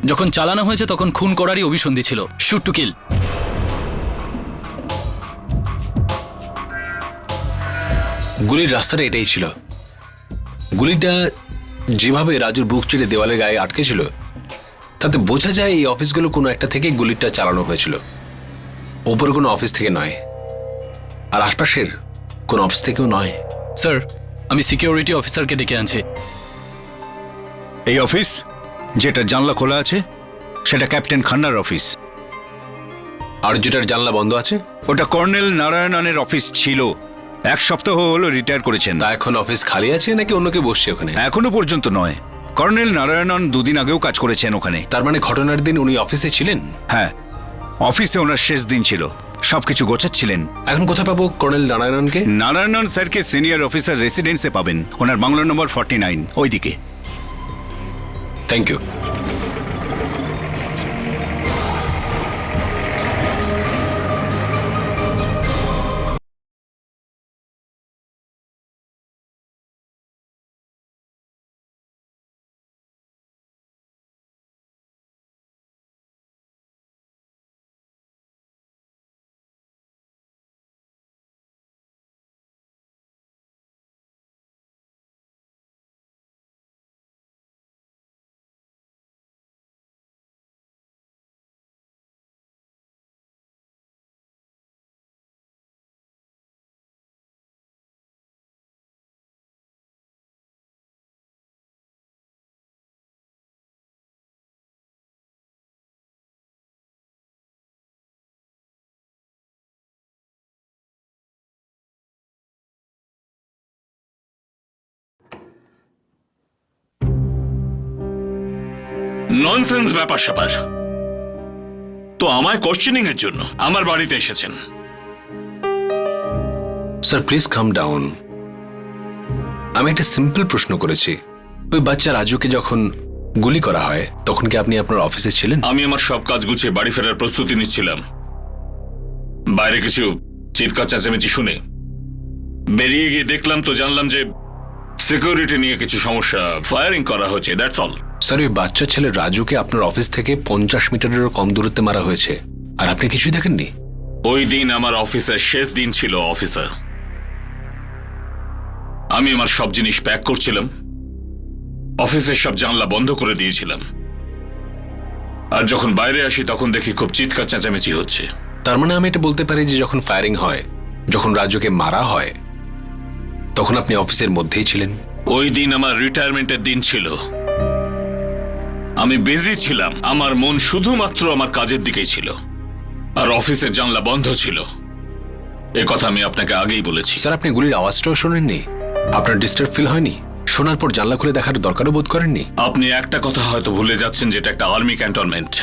যখন চালানো হয়েছে তখন খুন করারই অভিসন্ধি ছিল, শুট টু কিল। গুলির রাস্তাটা এটাই ছিল। গুলিটা যেভাবে রাজুর বুক চিড়ে দেওয়ালের গায়ে আটকে ছিল, তাতে বোঝা যায় এই অফিসগুলো কোনো একটা থেকে গুলিটা চালানো হয়েছিল। ওপর কোনো অফিস থেকে নয়, আর আশপাশের কোনো অফিস থেকেও নয়। স্যার, আমি সিকিউরিটি অফিসারকে ডেকে আনছি। এই অফিস যেটা জানলা খোলা আছে সেটা ক্যাপ্টেন খান্নার অফিস, আর যেটার জানলা বন্ধ আছে ওটা কর্নেল নারায়ণনের অফিস ছিল। 1 সপ্তাহ হলো রিটায়ার করেছেন। তা এখন অফিস খালি আছে নাকি অন্য কেউ বসছে ওখানে? এখনো পর্যন্ত নয়। কর্নেল নারায়ণন 2 দিন আগেও কাজ করেছেন ওখানে। তার মানে ঘটনার দিন উনি অফিসে ছিলেন? হ্যাঁ, অফিসে ওনার শেষ দিন ছিল, সবকিছু গোছাচ্ছিলেন। এখন কোথায় পাবো কর্নেল নারায়ণনকে? নারায়ণন স্যারকে সিনিয়র অফিসার রেসিডেন্সে পাবেন, ওনার বাংলো নম্বর 49 ওইদিকে। Thank you. ননসেন্স ব্যাপার স্যাপার। তো আমায় কোশ্চেনিং এর জন্য আমার বাড়িতে এসেছেন? Sir please calm down. আমি একটা সিম্পল প্রশ্ন করেছি। ওই বাচ্চা রাজুকে যখন গুলি করা হয় তখন কি আপনি আপনার অফিসে ছিলেন? আমি আমার সব কাজ গুছিয়ে বাড়ি ফেরার প্রস্তুতি নিচ্ছিলাম। বাইরে কিছু চিৎকার চেঁচামেচি শুনে বেরিয়ে গিয়ে দেখলাম তো জানলাম যে সিকিউরিটি নিয়ে কিছু সমস্যা, ফায়ারিং করা হয়েছে, দ্যাটস অল। স্যার, ওই বাচ্চা ছেলে রাজুকে আপনার অফিস থেকে 50 মিটারেরও কম দূরত্বে মারা হয়েছে, আর আপনি কিছুই দেখেননি? ওই দিন আমার অফিসের শেষ দিন ছিল অফিসার। আমি আমার সব জিনিস প্যাক করছিলাম, অফিসের সব জানলা বন্ধ করে দিয়েছিলাম, আর যখন বাইরে আসি তখন দেখি খুব চিৎকার চেঁচামেচি হচ্ছে। তার মানে আমি এটা বলতে পারি যে যখন ফায়ারিং হয়, যখন রাজুকে মারা হয়, তখন আপনি অফিসের মধ্যেই ছিলেন? ওই দিন আমার রিটায়ারমেন্টের দিন ছিল, আমি বিজি ছিলাম, আমার মন শুধুমাত্র আমার কাজের দিকেই ছিল, আর অফিসের জানলা বন্ধ ছিল। এ কথা আমি আপনাকে আগেই বলেছি। স্যার, আপনি গুলির আওয়াজটাও শোনেননি? আপনার ডিস্টার্ব ফিল হয়নি? শোনার পর জানলা খুলে দেখার দরকারও বোধ করেননি? আপনি একটা কথা হয়তো ভুলে যাচ্ছেন, যেটা একটা আর্মি ক্যান্টনমেন্ট।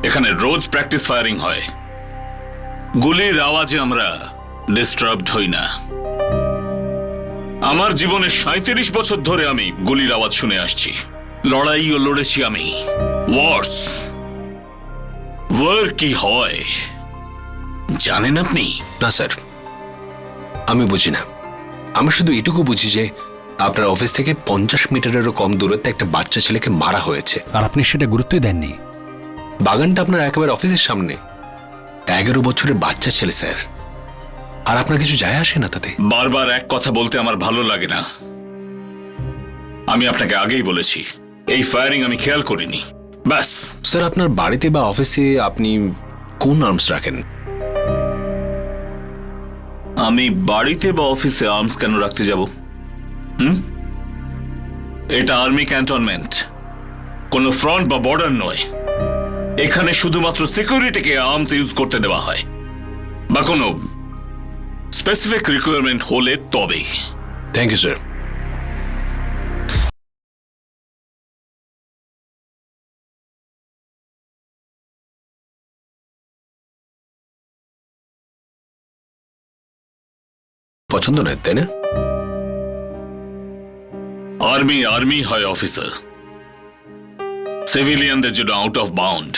এখানে রোজ প্র্যাকটিস ফায়ারিং হয়, গুলির আওয়াজে আমরা ডিস্টার্বড হই না। আমার জীবনে 37 বছর ধরে আমি গুলির আওয়াজ শুনে আসছি, লড়াইও লড়েছি আমি। ওয়ার কি হয় জানেন আপনি? না স্যার, আমি বুঝি না। আমি শুধু এটুকু বুঝি যে আপনার অফিস থেকে 50 মিটারেরও কম দূরত্বে একটা বাচ্চা ছেলেকে মারা হয়েছে, আর আপনি সেটা গুরুত্বই দেননি। বাগানটা আপনার একেবারে অফিসের সামনে। 11 বছরের বাচ্চা ছেলে স্যার, আর আপনার কিছু যায় আসে না তাতে। বারবার এক কথা বলতে আমার ভালো লাগে না। আমি আপনাকে আগেই বলেছি এই ফায়ারিং আমি খেয়াল করিনি, ব্যাস। স্যার আপনার বাড়িতে বা অফিসে আপনি কোন আর্মস রাখেন? আমি বাড়িতে বা অফিসে আর্মস কেন রাখতে যাব? এটা আর্মি ক্যান্টনমেন্ট, কোনো ফ্রন্ট বা বর্ডার নয়। এখানে শুধুমাত্র সিকিউরিটিকে আর্মস ইউজ করতে দেওয়া হয়, বা কোনো স্পেসিফিক রিকোয়ারমেন্ট হলে তবেই। Thank you sir. পছন্দ নয় তাই না? আর্মি আর্মি হয় অফিসার, সিভিলিয়ানদের জন্য আউট অফ বাউন্ড।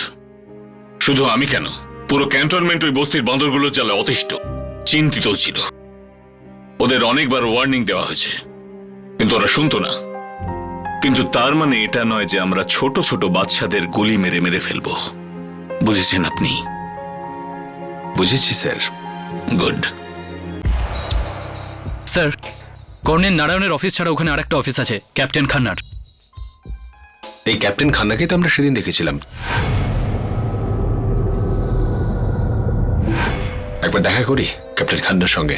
শুধু আমি কেন, পুরো ক্যান্টনমেন্ট ওই বস্তির বান্দরগুলোর জ্বালা অতিষ্ঠ, চিন্তিত ছিল। ওদের অনেকবার ওয়ার্নিং দেওয়া হয়েছে, কিন্তু ওরা শুনতো না। কিন্তু তার মানে এটা নয় যে আমরা ছোট ছোট বাচ্চাদের গুলি মেরে মেরে ফেলবো, বুঝেছেন আপনি? বুঝেছি স্যার। গুড। স্যার, কর্নেল নারায়ণের অফিস ছাড়া ওখানে আরেকটা অফিস আছে, ক্যাপ্টেন খান্নার। এই ক্যাপ্টেন খান্নাকে তো আমরা সেদিন দেখেছিলাম। একবার দেখা করি ক্যাপ্টেন খান্নার সঙ্গে।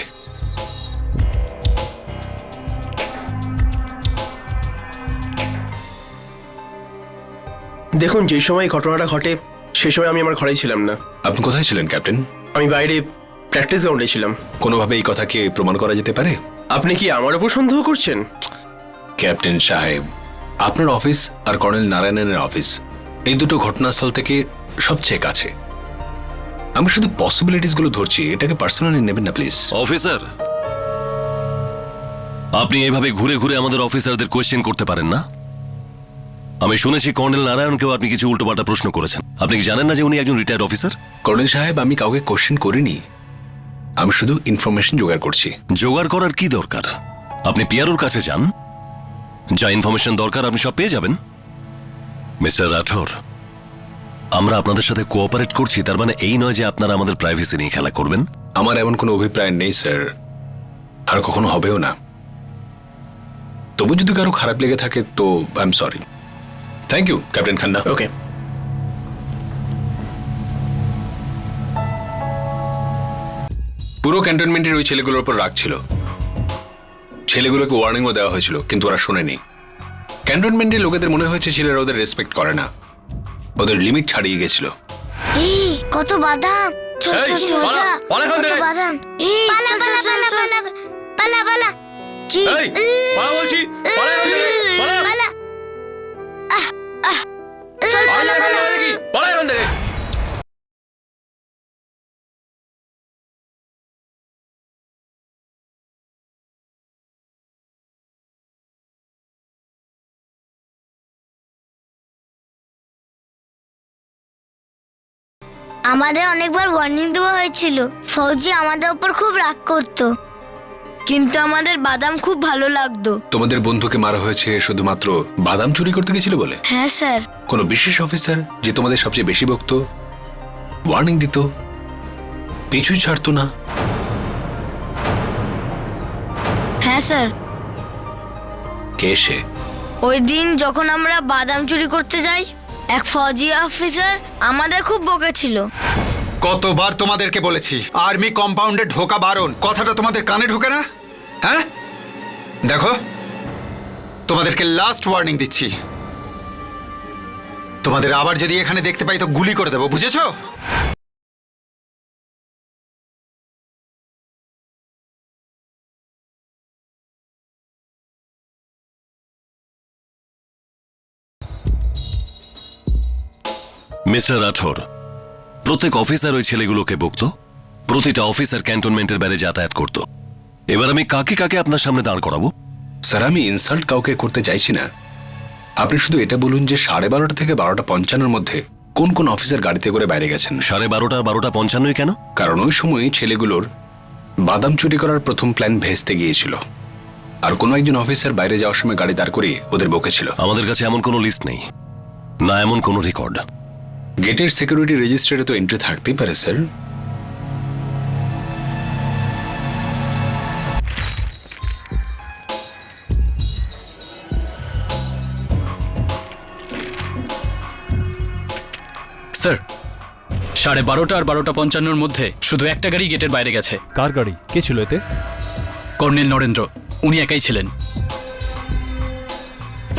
দেখুন, যে সময় ঘটনাটা ঘটে সেই সময় আমি আমার ঘরেই ছিলাম না। আপনি কোথায় ছিলেন ক্যাপ্টেন? আমি বাইরে প্র্যাকটিস গ্রাউন্ডে ছিলাম। কোনোভাবে এই কথাকে প্রমাণ করা যেতে পারে? আপনি কি আমার উপর সন্দেহ করছেন? ক্যাপ্টেন সাহেব, আপনার অফিস আর কর্নেল নারায়ণের অফিস এই দুটো ঘটনাস্থল থেকে সবচেয়ে কাছে। আমি শুধু পসিবিলিটিস গুলো ধরছি, এটাকে পার্সোনালি নেবেন না প্লিজ। অফিসার, আপনি এভাবে ঘুরে ঘুরে আমাদের অফিসারদের কোয়েশ্চেন করতে পারেন না? আমি শুনেছি কর্নেল নারায়ণকেও আপনি কিছু উল্টোপাল্টা প্রশ্ন করেছেন। আপনি কি জানেন না যে উনি একজন রিটায়ার্ড অফিসার? কর্নেল সাহেব, আমি কাউকে কোশ্চেন করিনি, আমি শুধু ইনফরমেশন জোগাড় করছি। জোগাড় করার কি দরকার? আপনি পিয়ারোর কাছে যান, যা ইনফরমেশন দরকার আপনি সব পেয়ে যাবেন। মিস্টার রাঠোর, আমরা আপনাদের সাথে কোঅপারেট করছি, তার মানে এই নয় যে আপনারা আমাদের প্রাইভেসি নিয়ে খেলা করবেন। আমার এমন কোনো অভিপ্রায় নেই স্যার, আর কখনো হবেও না। তবু যদি কারো খারাপ লেগে থাকে তো I am sorry. Thank you captain Khanna. Okay. পুরো ক্যান্টনমেন্টের ওই ছেলেগুলোর উপর রাগ ছিল। ছেলেগুলোকে ওয়ার্নিংও দেওয়া হয়েছিল, কিন্তু ওরা শোনেনি। ক্যান্টনমেন্টের লোকেদের মনে হয়েছে ছেলেরা ওদের রেসপেক্ট করে না, ওদের লিমিট ছাড়িয়ে গেছিল। এই কত বাদাম! চল চল চল যা। কত বাদাম! এই পালা পালা পালা পালা পালা। কি? পালা বলছি, পালা এখান থেকে, পালা। পালা। চল পালা পালা। পালা এখান থেকে। আমাদের অনেকবার ওয়ার্নিং দেওয়া হয়েছিল। ফৌজি আমাদের উপর খুব রাগ করতো, কিন্তু আমাদের বাদাম খুব ভালো লাগতো। তোমাদের বন্ধুকে মারা হয়েছে শুধুমাত্র বাদাম চুরি করতে গেছিল বলে? হ্যাঁ স্যার। কোনো বিশেষ অফিসার যে তোমাদের সবচেয়ে বেশি বকতো, ওয়ার্নিং দিত, পিছু ছাড়তো না? হ্যাঁ স্যার। কে সে? ওই দিন যখন আমরা বাদাম চুরি করতে যাই, এক ফৌজি অফিসার আমাদের খুব বকেছিল। কতবার তোমাদেরকে বলেছি আর্মি কম্পাউন্ডে ঢোকা বারণ, কথাটা তোমাদের কানে ঢোকে না? হ্যাঁ, দেখো তোমাদেরকে লাস্ট ওয়ার্নিং দিচ্ছি। তোমাদের আবার যদি এখানে দেখতে পাই তো গুলি করে দেবো, বুঝেছো? মিস্টার রাঠোর, প্রত্যেক অফিসার ওই ছেলেগুলোকে বকতো, প্রতিটা অফিসার ক্যান্টনমেন্টের বাইরে যাতায়াত করত। এবার আমি কাকে কাকে আপনার সামনে দাঁড় করাবো? স্যার, আমি ইনসাল্ট কাউকে করতে চাইছি না। আপনি শুধু এটা বলুন যে 12:30 থেকে 12:55 মধ্যে কোন কোন অফিসার গাড়িতে করে বাইরে গেছেন। 12:30 আর 12:55 কেন? কারণ ওই সময় ছেলেগুলোর বাদাম চুরি করার প্রথম প্ল্যান ভেস্তে গিয়েছিল, আর কোনো একজন অফিসার বাইরে যাওয়ার সময় গাড়ি দাঁড় করিয়ে ওদের বকেছিল। আমাদের কাছে এমন কোনো লিস্ট নেই, না এমন কোনো রেকর্ড। গেটের সিকিউরিটি রেজিস্টারে তো এন্ট্রি থাকতেই পারে স্যার। স্যার 12:30 আর 12:55 মধ্যে শুধু একটা গাড়ি গেটের বাইরে গেছে। কার গাড়ি? কে ছিল এতে? কর্নেল নরেন্দ্র, উনি একাই ছিলেন।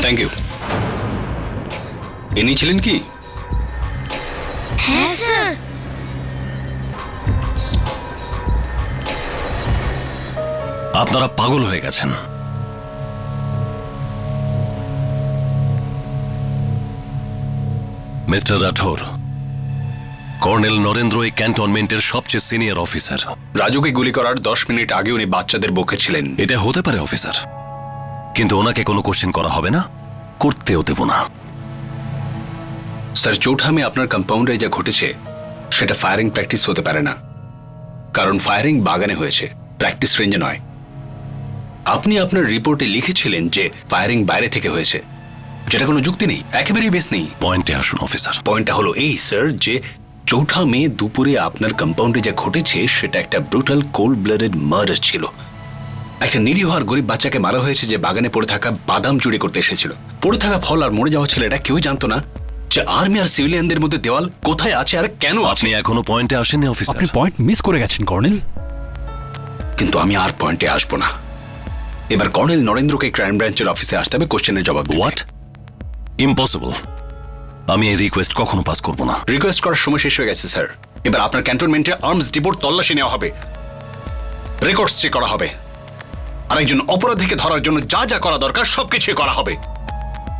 Thank you. ইনি ছিলেন কি? হ্যাঁ স্যার। আপনারা পাগল হয়ে গেছেন। মিস্টার রাঠোর, কর্নেল নরেন্দ্র এই ক্যান্টনমেন্টের সবচেয়ে সিনিয়র অফিসার। রাজুকে গুলি করার 10 মিনিট আগে উনি বাচ্চাদের বকে ছিলেন। এটা হতে পারে অফিসার, কিন্তু ওনাকে কোনো কোশ্চেন করা হবে না, করতেও দেব না। স্যার, চৌঠামে আপনার কম্পাউন্ডে যা ঘটেছে সেটা ফায়ারিং প্র্যাকটিস হতে পারে না, কারণ ফায়ারিং বাগানে হয়েছে, প্র্যাকটিস রেঞ্জে নয়। আপনি আপনার রিপোর্টে লিখেছিলেন যে ফায়ারিং বাইরে থেকে হয়েছে, যেটা কোনো যুক্তি নেই, একেবারেই বেশ নেই। পয়েন্টে আসুন অফিসার। পয়েন্টটা হলো এই স্যার, যে 4 মে দুপুরে আপনার কম্পাউন্ডে যা ঘটেছে সেটা একটা ব্রুটাল কোল্ড ব্লাডেড মার্ডার ছিল। একটা নিরীহ আর গরিব বাচ্চাকে মারা হয়েছে যে বাগানে পড়ে থাকা বাদাম চুরি করতে এসেছিল। পড়ে থাকা ফল আর মরে যাওয়া ছেলেটা কেউ জানতো না যে আর্মি আর সিভিলিয়ানদের মধ্যে দেওয়াল কোথায় আছে আর কেন আছে। আপনি এখনো পয়েন্টে আসেননি অফিসার। আপনি পয়েন্ট মিস করে গেছেন কর্নেল। কিন্তু আমি আর পয়েন্টে আসবো না। এবার কর্নেল নরেন্দ্রকে ক্রাইম ব্রাঞ্চের অফিসে আসতে হবে কোশ্চেনের জবাব দিতে। হোয়াট? ইম্পসিবল। আমি এই রিকোয়েস্ট কখনো পাস করব না। রিকোয়েস্ট করার সময় শেষ হয়ে গেছে স্যার। এবার আপনার ক্যান্টনমেন্টে আর্মস ডিপোর তল্লাশি নেওয়া হবে, রেকর্ডস চেক করা হবে, আর একজন অপরাধীকে ধরার জন্য যা যা করা দরকার সবকিছুই করা হবে।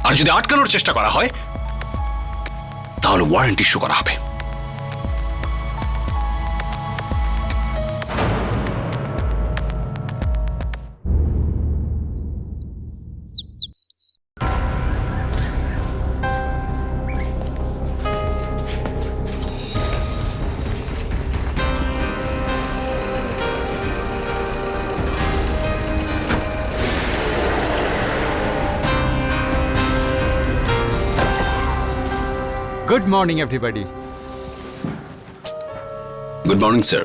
আর যদি আটকানোর চেষ্টা করা হয় তাহলে ওয়ারেন্ট ইস্যু করা হবে। Good morning everybody. Good morning sir.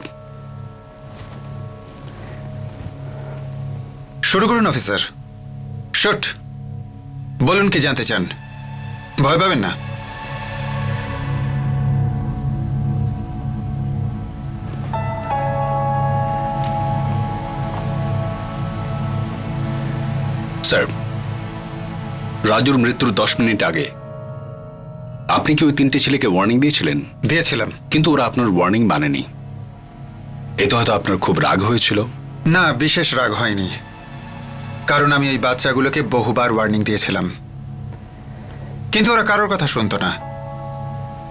শুরু করুন অফিসার। শুট। বলুন কি জানতে চান, ভয় পাবেন না। স্যার, রাজুর মৃত্যুর 10 মিনিট আগে আপনি কি ওই 3টে ছেলেকে ওয়ার্নিং দিয়েছিলেন? দিয়েছিলাম, কিন্তু ওরা আপনার ওয়ার্নিং মানেনি। এতে হয়তো আপনার খুব রাগ হয়েছিল। না, বিশেষ রাগ হয়নি, কারণ আমি এই বাচ্চাগুলোকে বহুবার ওয়ার্নিং দিয়েছিলাম, কিন্তু ওরা কারোর কথা শুনতো না,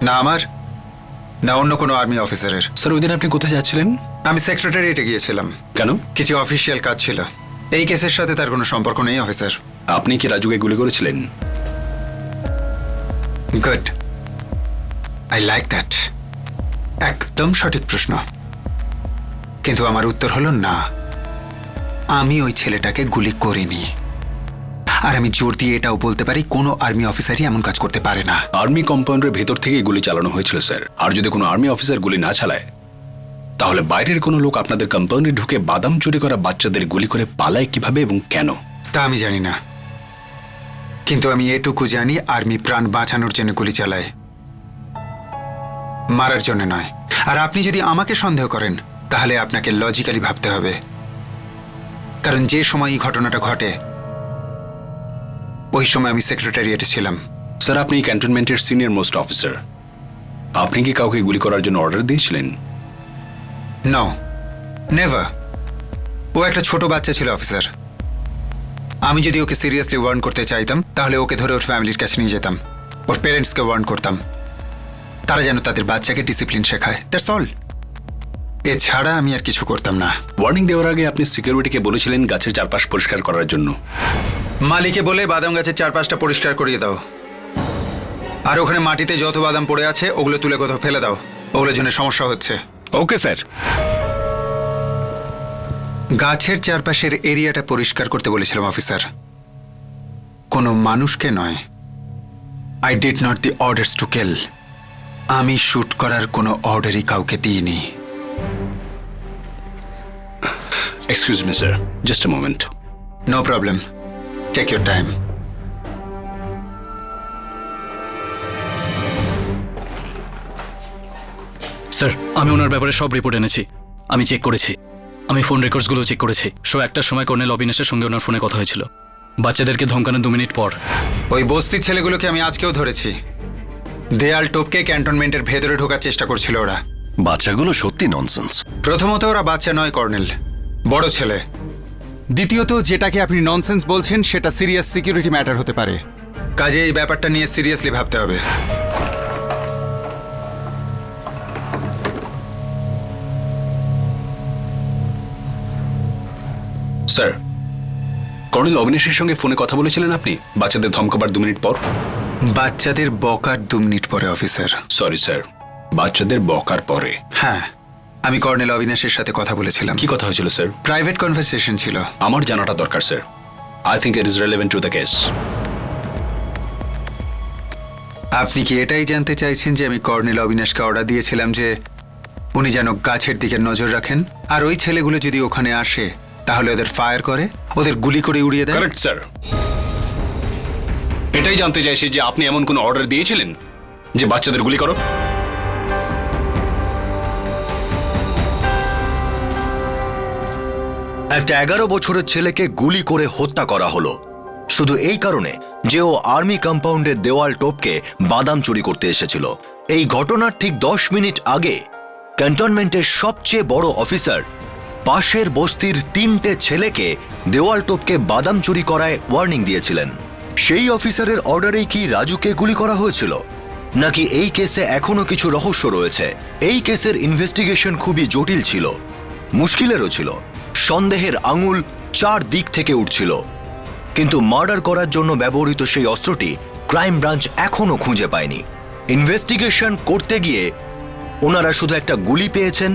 না আমার না অন্য কোনো আর্মি অফিসারের। স্যার, ওই দিন আপনি কোথায় যাচ্ছিলেন? আমি সেক্রেটারিয়েটে গিয়েছিলাম। কেন? কিছু অফিসিয়াল কাজ ছিল। এই কেসের সাথে তার কোনো সম্পর্ক নেই অফিসার। আপনি কি রাজুকে গুলি করেছিলেন? Good, I like that. একদম সঠিক প্রশ্ন, কিন্তু আমার উত্তর হলো না, আমি ওই ছেলেটাকে গুলি করিনি। আর আমি জোর দিয়ে এটাও বলতে পারি কোনো আর্মি অফিসারই এমন কাজ করতে পারে না। আর্মি কম্পাউন্ডের ভেতর থেকেই গুলি চালানো হয়েছিল স্যার। আর যদি কোনো আর্মি অফিসার গুলি না চালায় তাহলে বাইরের কোনো লোক আপনাদের কম্পাউন্ডে ঢুকে বাদাম চুরি করা বাচ্চাদের গুলি করে পালায় কিভাবে এবং কেন? তা আমি জানি না, কিন্তু আমি এটুকু জানি আর্মি প্রাণ বাঁচানোর জন্য গুলি চালায়, মারার জন্য নয়। আর আপনি যদি আমাকে সন্দেহ করেন তাহলে আপনাকে লজিক্যালি ভাবতে হবে, কারণ যে সময় এই ঘটনাটা ঘটে ওই সময় আমি সেক্রেটারিয়েটে ছিলাম। স্যার, আপনি ক্যান্টনমেন্টের সিনিয়র মোস্ট অফিসার, আপনি কি কাউকে গুলি করার জন্য অর্ডার দিয়েছিলেন? No, never. ও একটা ছোট বাচ্চা ছিল অফিসার। আমি যদি ওকে সিরিয়াসলি ওয়ার্ন করতে চাইতাম তাহলে ওকে ধরে ওর ফ্যামিলির কাছে নিয়ে যেতাম, ওর পেরেন্টসকে ওয়ার্ন করতাম, তারা যেন তাদের বাচ্চাকে ডিসিপ্লিন শেখায়। That's all. এছাড়া আমি আর কিছু করতাম না। ওয়ার্নিং দেওয়ার আগে আপনি সিকিউরিটিকে বলেছিলেন গাছের চারপাশ পরিষ্কার করার জন্য। মালিকে বলে বাদাম গাছের চারপাশটা পরিষ্কার করিয়ে দাও, আর ওখানে মাটিতে যত বাদাম পড়ে আছে ওগুলো তুলে কোথাও ফেলে দাও, ওগুলোর জন্য সমস্যা হচ্ছে। Okay sir. গাছের চারপাশের এরিয়াটা পরিষ্কার করতে বলেছিলাম অফিসার, কোনো মানুষকে নয়। I did not the orders to kill. আমি শুট করার কোনো অর্ডারই কাউকে দিইনি। Excuse me sir, just a moment. No problem, take your time. Sir আমি ওনার ব্যাপারে সব রিপোর্ট এনেছি, আমি চেক করেছি, আমি ফোন রেকর্ডসগুলো চেক করেছি। শো 1টার সময় কর্নেল অবিনাশের সঙ্গে ওনার ফোনে কথা হয়েছিল, বাচ্চাদেরকে ধমকানোর 2 মিনিট পর। ওই বস্তির ছেলেগুলোকে আমি আজকেও ধরেছি, দেয়াল টপকে ক্যান্টনমেন্টের ভেতরে ঢোকার চেষ্টা করছিল ওরা। বাচ্চাগুলো সত্যি ননসেন্স। প্রথমত ওরা বাচ্চা নয় কর্নেল, বড় ছেলে। দ্বিতীয়ত যেটাকে আপনি ননসেন্স বলছেন সেটা সিরিয়াস সিকিউরিটি ম্যাটার হতে পারে, কাজে এই ব্যাপারটা নিয়ে সিরিয়াসলি ভাবতে হবে। স্যার, কর্নেল অবিনাশের সঙ্গে ফোনে কথা বলেছিলেন আপনি বাচ্চাদের ধমকাবার 2 মিনিট পর? বাচ্চাদের বকার 2 মিনিট পরে অফিসার। সরি স্যার, বাচ্চাদের বকার পরে। হ্যাঁ, আমি কর্নেল অবিনাশের সাথে কথা বলেছিলাম। কি কথা হয়েছিল স্যার? প্রাইভেট কনভারসেশন ছিল। আমার জানাটা দরকার sir. I think it is relevant to the case. আপনি কি এটাই জানতে চাইছেন যে আমি কর্নেল অবিনাশকে অর্ডার দিয়েছিলাম যে উনি যেন গাছের দিকে নজর রাখেন, আর ওই ছেলেগুলো যদি ওখানে আসে তাহলে ওদের ফায়ার করে, ওদের গুলি করে উড়িয়ে দেয়? Correct sir. এটাই জানতে চাইছি যে আপনি এমন কোনো অর্ডার দিয়েছিলেন যে বাচ্চাদের গুলি করো? একটা 11 বছরের ছেলেকে গুলি করে হত্যা করা হলো শুধু এই কারণে যে ও আর্মি কম্পাউন্ডের দেওয়াল টপকে বাদাম চুরি করতে এসেছিল। এই ঘটনার ঠিক 10 মিনিট আগে ক্যান্টনমেন্টের সবচেয়ে বড় অফিসার পাশের বস্তির 3টে ছেলেকে দেওয়াল টপকে বাদাম চুরি করায় ওয়ার্নিং দিয়েছিলেন। সেই অফিসারের অর্ডারেই কি রাজুকে গুলি করা হয়েছিল, নাকি এই কেসে এখনো কিছু রহস্য রয়েছে? এই কেসের ইনভেস্টিগেশন খুবই জটিল ছিল, মুশকিলেরও ছিল। সন্দেহের আঙুল 4 দিক থেকে উঠছিল, কিন্তু মার্ডার করার জন্য ব্যবহৃত সেই অস্ত্রটি ক্রাইম ব্রাঞ্চ এখনো খুঁজে পায়নি। ইনভেস্টিগেশন করতে গিয়ে ওনারা শুধু একটা গুলি পেয়েছেন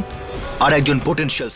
আর একজন পোটেনশিয়াল